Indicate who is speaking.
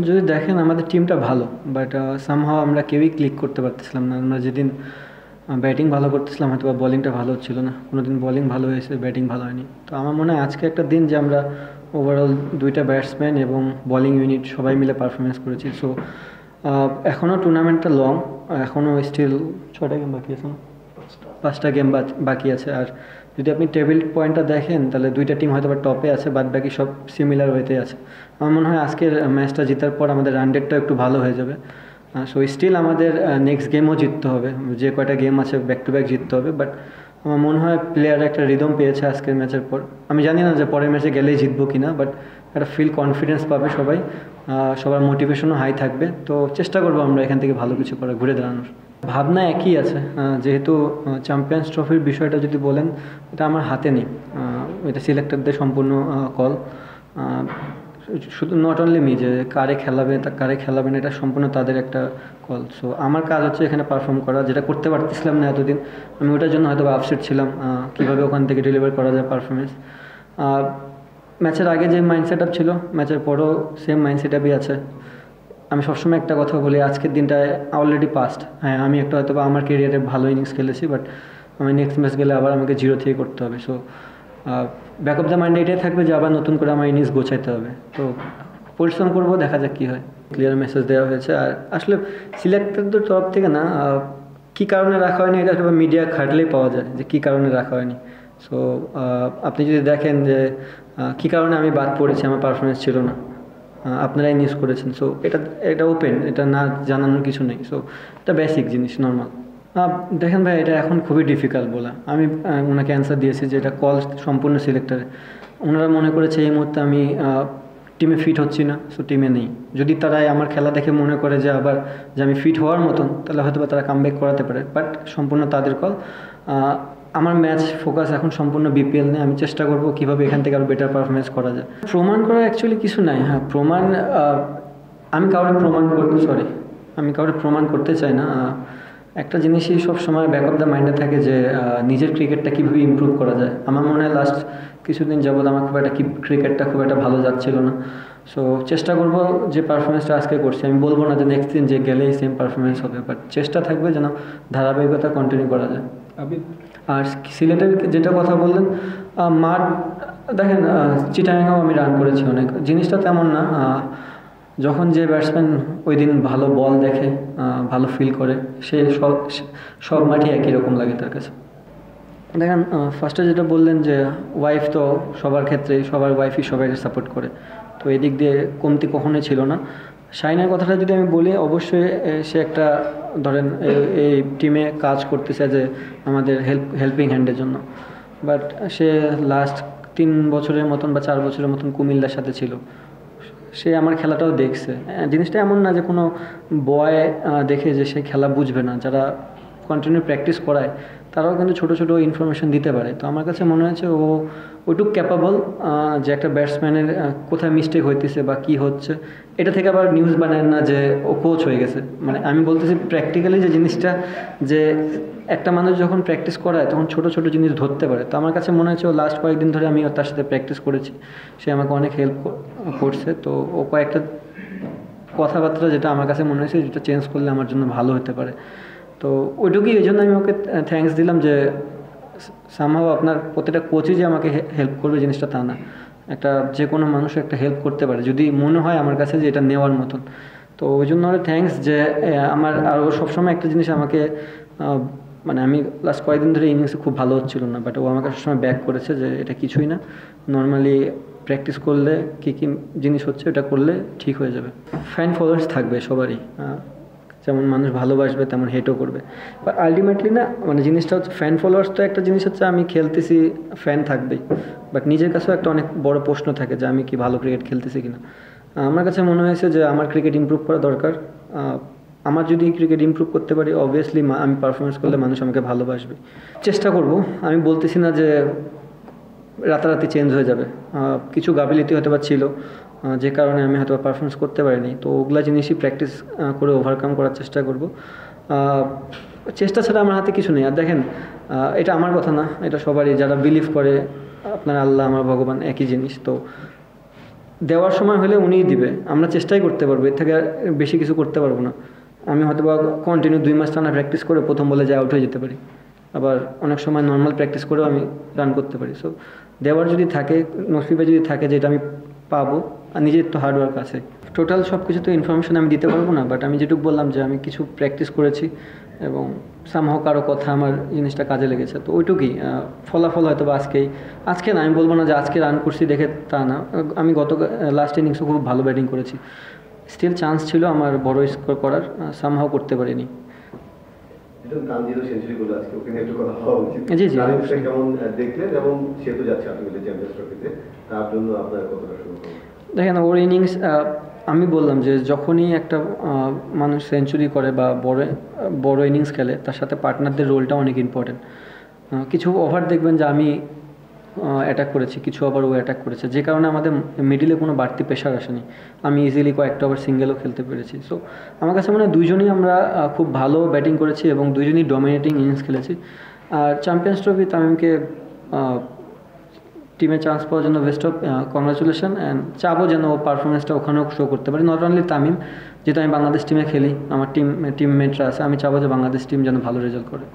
Speaker 1: যদি দেখেন আমাদের টিমটা ভালো, বাট সামহাও আমরা কেউই ক্লিক করতে পারতেছিলাম না। আমরা যেদিন ব্যাটিং ভালো করতেছিলাম হয়তো বা বোলিংটা ভালো হচ্ছিল না, কোনো দিন বোলিং ভালো হয়েছে, ব্যাটিং ভালো হয়নি। তো আমার মনে হয় আজকে একটা দিন যে আমরা ওভারঅল দুইটা ব্যাটসম্যান এবং বোলিং ইউনিট সবাই মিলে পারফরমেন্স করেছি। সো এখনও টুর্নামেন্টটা লং, এখনও স্টিল 6টা গেম বাকি আছে না, 5টা গেম বাকি আছে। আর যদি আপনি টেবিল পয়েন্টটা দেখেন তাহলে দুইটা টিম হয়তো বা টপে আছে, বাদ বাকি সব সিমিলার ওয়েতে আছে। আমার মনে হয় আজকের ম্যাচটা জেতার পর আমাদের রান রেটটা একটু ভালো হয়ে যাবে। সো স্টিল আমাদের নেক্সট গেমও জিততে হবে, যে কয়টা গেম আছে ব্যাক টু ব্যাক জিততে হবে। বাট আমার মনে হয় প্লেয়ার একটা রিদম পেয়েছে আজকের ম্যাচের পর। আমি জানি না যে পরের ম্যাচে গেলেই জিতবো কিনা, বাট একটা ফিল কনফিডেন্স পাবে সবাই, সবার মোটিভেশনও হাই থাকবে। তো চেষ্টা করবো আমরা এখান থেকে ভালো কিছু করে ঘুরে দাঁড়ানোর। ভাবনা একই আছে, যেহেতু চ্যাম্পিয়ন্স ট্রফির বিষয়টা যদি বলেন, এটা আমার হাতে নেই। এটা সিলেক্টরদের সম্পূর্ণ কল। শুধু নট অনলি মি, যে কারে খেলাবে কারে খেলাবে না, এটা সম্পূর্ণ তাদের একটা কল। সো আমার কাজ হচ্ছে এখানে পারফর্ম করা, যেটা করতে পারতেছিলাম না এতদিন। আমি ওটার জন্য হয়তো আপসেট ছিলাম, কীভাবে ওখান থেকে ডেলিভার করা যায় পারফরমেন্স। ম্যাচের আগে যে মাইন্ড সেট আপ ছিল, ম্যাচের পরও সেম মাইন্ড সেট আপই আছে। আমি সবসময় একটা কথা বলি, আজকের দিনটায় অলরেডি পাস্ট। হ্যাঁ, আমি একটা হয়তো বা আমার কেরিয়ারে ভালো ইনিংস খেলেছি, বাট আমি নেক্সট ম্যাচ গেলে আবার আমাকে জিরো থেকে করতে হবে। So back of the mind এটাই থাকবে যে আবার নতুন করে আমার ইনিংস গোছাইতে হবে। তো পরিশ্রম করবো, দেখা যাক কী হয়। ক্লিয়ার মেসেজ দেওয়া হয়েছে। আর আসলে সিলেক্টরদের তরফ থেকে না, কী কারণে রাখা হয়নি এটা হয়তো মিডিয়া খাটলেই পাওয়া যায় যে কী কারণে রাখা হয়নি। সো আপনি যদি দেখেন যে কী কারণে আমি বাদ পড়েছি, আমার পারফরমেন্স ছিল না, আপনারাই নিউজ করেছেন। সো এটা ওপেন, এটা না জানানোর কিছু নেই। সো এটা বেসিক জিনিস, নর্মাল। দেখেন ভাই, এটা এখন খুবই ডিফিকাল্ট বলা। আমি ওনাকে অ্যান্সার দিয়েছি যে এটা কল সম্পূর্ণ সিলেক্টরে। ওনারা মনে করেছে এই মুহূর্তে আমি টিমে ফিট হচ্ছি না, সো টিমে নেই। যদি তারা আমার খেলা দেখে মনে করে যে আবার যে আমি ফিট হওয়ার মতন, তাহলে হয়তো বা তারা কামব্যাক করাতে পারে, বাট সম্পূর্ণ তাদের কল। আমার ম্যাচ ফোকাস এখন সম্পূর্ণ বিপিএল নিয়ে। আমি চেষ্টা করব কীভাবে এখান থেকে আরও বেটার পারফরমেন্স করা যায়। প্রমাণ করা অ্যাকচুয়ালি কিছু নাই। হ্যাঁ, প্রমাণ আমি কাউকে প্রমাণ করতে চাই না। একটা জিনিসই সব সময় ব্যাক অফ দ্য মাইন্ডে থাকে যে নিজের ক্রিকেটটা কীভাবে ইমপ্রুভ করা যায়। আমার মনে হয় লাস্ট কিছুদিন যাবৎ আমার ক্রিকেটটা খুব একটা ভালো যাচ্ছিল না। সো চেষ্টা করব যে পারফরমেন্সটা আজকে করছি, আমি বলবো না যে নেক্সট দিন যে গেলেই সেম পারফরমেন্স হবে, বাট চেষ্টা থাকবে যেন ধারাবাহিকতা কন্টিনিউ করা যায়। আর সিলেটের যেটা কথা বললেন, মাঠ দেখেন, চিটাগাংয়েও আমি রান করেছি অনেক। জিনিসটা তেমন না, যখন যে ব্যাটসম্যান ওই দিন ভালো বল দেখে, ভালো ফিল করে, সে সব মাঠই একই রকম লাগে তার কাছে। দেখেন, ফার্স্টে যেটা বললেন যে ওয়াইফ, তো সবার ক্ষেত্রেই সবার ওয়াইফই সবাইকে সাপোর্ট করে, তো এদিক দিয়ে কমতি কখনোই ছিল না। শাইনের কথাটা যদি আমি বলি, অবশ্যই সে একটা ধরেন এই টিমে কাজ করতেছে যে আমাদের হেল্পিং হ্যান্ডের জন্য। বাট সে লাস্ট 3 বছরের মতন বা 4 বছরের মতন কুমিল্লার সাথে ছিল। সে আমার খেলাটাও দেখছে। জিনিসটা এমন না যে কোনো বয় দেখে যে সে খেলা বুঝবে না। যারা কন্টিনিউ প্র্যাকটিস করায় তারাও কিন্তু ছোটো ছোটো ইনফরমেশন দিতে পারে। তো আমার কাছে মনে হয়েছে ও ওইটুক ক্যাপাবল যে একটা ব্যাটসম্যানের কোথায় মিস্টেক হইতেছে বা কী হচ্ছে, এটা থেকে আবার নিউজ বানায় না যে ও কোচ হয়ে গেছে। মানে আমি বলতেছি প্র্যাকটিক্যালি যে জিনিসটা, যে একটা মানুষ যখন প্র্যাকটিস করায় তখন ছোটো ছোটো জিনিস ধরতে পারে। তো আমার কাছে মনে হচ্ছে ও লাস্ট কয়েকদিন ধরে আমি তার সাথে প্র্যাকটিস করেছি, সে আমাকে অনেক হেল্প করছে। তো ও কয়েকটা কথাবার্তা যেটা আমার কাছে মনে হয়েছে যেটা চেঞ্জ করলে আমার জন্য ভালো হতে পারে। তো ওইটুকুই, এই জন্য আমি ওকে থ্যাঙ্কস দিলাম যে সামহাও আপনার প্রত্যেকটা কোচই যে আমাকে হেল্প করবে জিনিসটা তা না। একটা যে কোনো মানুষ একটা হেল্প করতে পারে যদি মনে হয় আমার কাছে যে এটা নেওয়ার মতন। তো ওই জন্য ওরা থ্যাঙ্কস যে আমার। আর ও সবসময় একটা জিনিস আমাকে, মানে আমি লাস্ট কয়েকদিন ধরে ইনিংসে খুব ভালো হচ্ছিল না, বাট ও আমাকে সবসময় ব্যাক করেছে যে এটা কিছুই না, নর্মালি প্র্যাকটিস করলে কী কী জিনিস হচ্ছে ওটা করলে ঠিক হয়ে যাবে। ফ্যান ফলোয়ার্স থাকবে সবারই, যেমন মানুষ ভালোবাসবে তেমন হেটও করবে। বাট আলটিমেটলি না, মানে জিনিসটা হচ্ছে ফ্যান ফলোয়ার্স তো একটা জিনিস হচ্ছে, আমি খেলতেছি ফ্যান থাকবেই, বাট নিজের কাছেও একটা অনেক বড় প্রশ্ন থাকে যে আমি কি ভালো ক্রিকেট খেলতেছি কিনা। আমার কাছে মনে হয়েছে যে আমার ক্রিকেট ইমপ্রুভ করা দরকার। আমার যদি ক্রিকেট ইমপ্রুভ করতে পারি, অবভিয়াসলি আমি পারফরমেন্স করলে মানুষ আমাকে ভালোবাসবে। চেষ্টা করব, আমি বলতেছি না যে রাতারাতি চেঞ্জ হয়ে যাবে। কিছু গাফিলতি হয়তো বা ছিল যে কারণে আমি হয়তো পারফরমেন্স করতে পারিনি। তো ওগুলা জিনিসই প্র্যাকটিস করে ওভারকাম করার চেষ্টা করব। চেষ্টা ছাড়া আমার হাতে কিছু নেই। আর দেখেন, এটা আমার কথা না, এটা সবারই, যারা বিলিভ করে আপনার আল্লাহ আমার ভগবান একই জিনিস। তো দেওয়ার সময় হলে উনিই দিবে, আমরা চেষ্টাই করতে পারবো, এর থেকে আর বেশি কিছু করতে পারবো না। আমি হয়তো বা কন্টিনিউ 2 মাস টানা প্র্যাকটিস করে প্রথম বলে যে আউট হয়ে যেতে পারি, আবার অনেক সময় নর্মাল প্র্যাকটিস করেও আমি রান করতে পারি। সো দেওয়ার যদি থাকে, নসিবে যদি থাকে যেটা আমি পাবো, আর নিজের তো হার্ডওয়ার্ক আছে। টোটাল সব কিছু তো ইনফরমেশন আমি দিতে পারবো না, বাট আমি যেটুকু বললাম যে আমি কিছু প্র্যাকটিস করেছি এবং সামহাও কারো কথা আমার জিনিসটা কাজে লেগেছে, তো ওইটুকুই। ফলাফল হয়তো বা আজকে না, আমি বলবো না যে আজকে রান করছি দেখে, তা না। আমি লাস্ট ইনিংসও খুব ভালো ব্যাটিং করেছি, স্টিল চান্স ছিল আমার বড় স্কোর করার, সামহাও করতে পারিনি। জি জি, দেখেন ওর ইনিংস, আমি বললাম যে যখনই একটা মানুষ সেঞ্চুরি করে বা বড় ইনিংস খেলে, তার সাথে পার্টনারদের রোলটা অনেক ইম্পর্টেন্ট। কিছু ওভার দেখবেন যে আমি অ্যাটাক করেছি, কিছু ওভার ও অ্যাটাক করেছে, যে কারণে আমাদের মিডিলে কোনো বাড়তি প্রেশার আসেনি, আমি ইজিলি কয়েকটা ওভার সিঙ্গেলও খেলতে পেরেছি। সো আমার কাছে মনে হয় দুইজনই আমরা খুব ভালো ব্যাটিং করেছি এবং দুইজনই ডমিনেটিং ইনিংস খেলেছি। আর চ্যাম্পিয়ন্স ট্রফি তামিমকে টিমে চান্স পাওয়ার জন্য বেস্ট অফ কংগ্রাচুলেশন, অ্যান্ড চাবো যেন ও পারফরমেন্সটা ওখানেও শো করতে পারি। নট অনলি তামিম, যেহেতু আমি বাংলাদেশ টিমে খেলি, আমার টিমমেটরা আছে, আমি চাবো যে বাংলাদেশ টিম যেন ভালো রেজাল্ট করে।